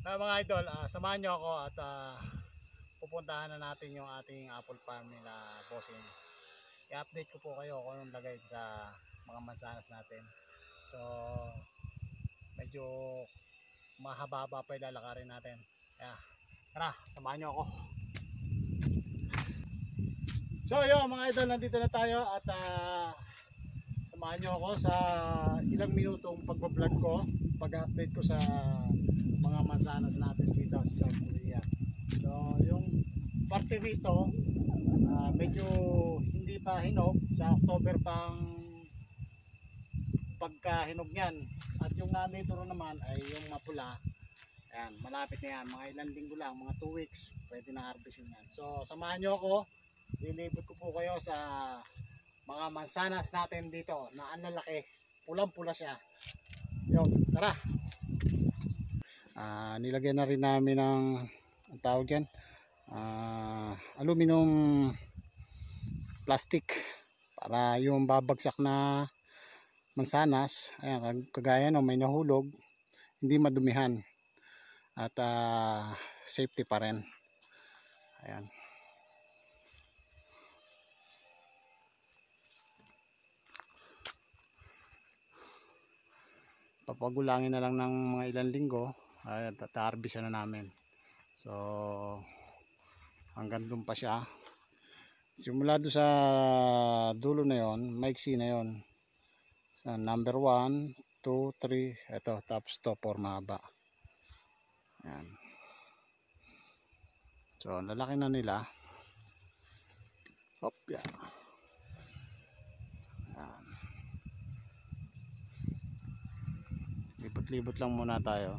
Mga idol, samahan nyo ako at pupuntahan na natin yung ating apple farm nila bossing. I-update ko po kayo kung anong lagay sa mga mansanas natin. So medyo mahaba-haba pa ilalakarin natin. Kaya tara, samahan nyo ako. So yun mga idol, nandito na tayo at samahan nyo ako sa ilang minutong pagbablog ko, pag-update ko sa mga mansanas natin dito sa South Korea. So yung parte rito medyo hindi pa hinog, sa October pang pagkahinog niyan. At yung nandito rin naman ay yung mapula. Ayan, malapit na yan, mga ilang linggo lang, mga 2 weeks pwede na harvestin yan. So samahan nyo ako, lilibot ko po kayo sa mga mansanas natin dito na ang lalaki, pulang pula siya. Yo, tara. Nilagyan na rin namin ng ang tawag yan, aluminum plastic para yung babagsak na mansanas, ayan, kagaya no, may nahulog, hindi madumihan at safety pa rin. Ayan. Papagulangin na lang ng mga ilang linggo at harvest na namin. So hanggang doon pa siya. Simula doon sa dulo na yon, maiksi na yon. Sa number 1, 2, 3, ito, tapos to 4 mahaba. Ayan. So lalaki na nila. Hop, yan. Ayan. Libot-libot lang muna tayo.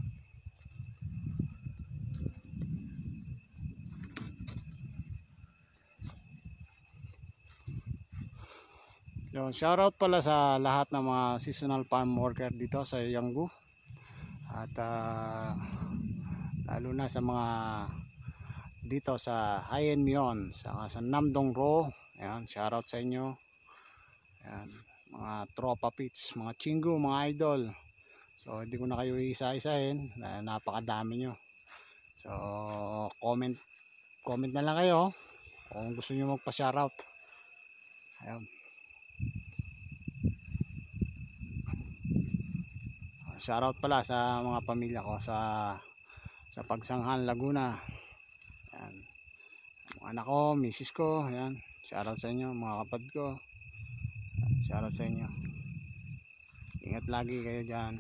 Yun, shoutout pala sa lahat ng mga seasonal farm worker dito sa Yanggu. At lalo na sa mga dito sa Hayen Myon, sa Namdong-ro. Ayan, shoutout sa inyo. Ayan, mga tropa pits, mga chinggu, mga idol. So hindi ko na kayo isa-isahin, napakadami nyo. So comment na lang kayo kung gusto nyo magpa-shoutout. Ayan. Shoutout pala sa mga pamilya ko sa Pagsanghan, Laguna. Ayan. Mga anak ko, misis ko, ayan. Shoutout sa inyo, mga kapatid ko. Shoutout sa inyo. Ingat lagi kayo diyan.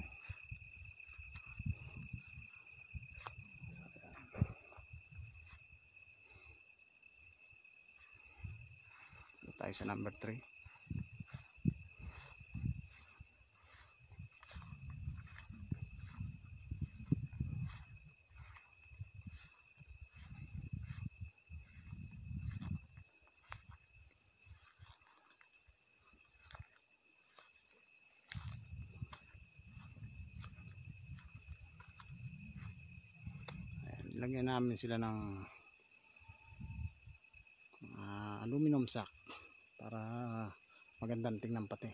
Tayo sa number 3. Lagyan namin sila ng aluminum sack para magandang tingnan pati.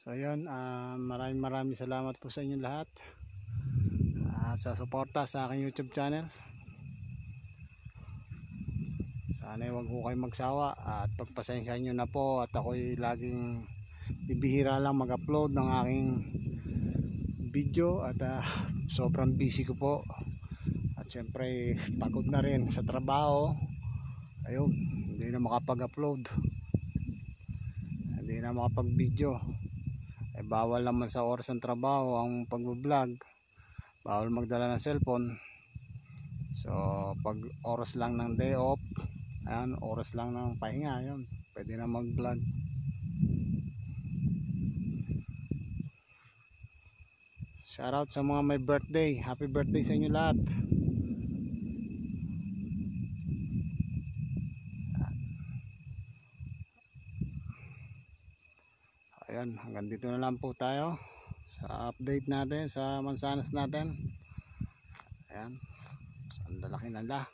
So yun, maraming salamat po sa inyo lahat sa suporta sa aking YouTube channel. Sana huwag po kayo magsawa at pagpasensyahan nyo na po at ako'y laging bibihira lang mag-upload ng aking video at sobrang busy ko po at syempre pagod na rin sa trabaho. Ayun, hindi na makapag-upload, hindi na makapag-video. Bawal naman sa oras ng trabaho ang pag-vlog, bawal magdala ng cellphone. So pag oras lang ng day off, ayan, oras lang ng pahinga, yun, pwede na mag-vlog. Shoutout sa mga may birthday. Happy birthday sa inyo lahat. Ayan, hanggang dito na lang po tayo sa update natin sa mansanas natin. Ayan, ang lalaki nila.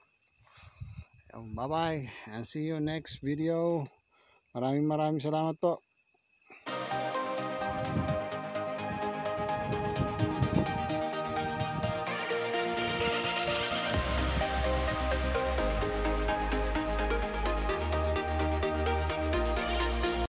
Bye bye and see you next video. Maraming salamat po.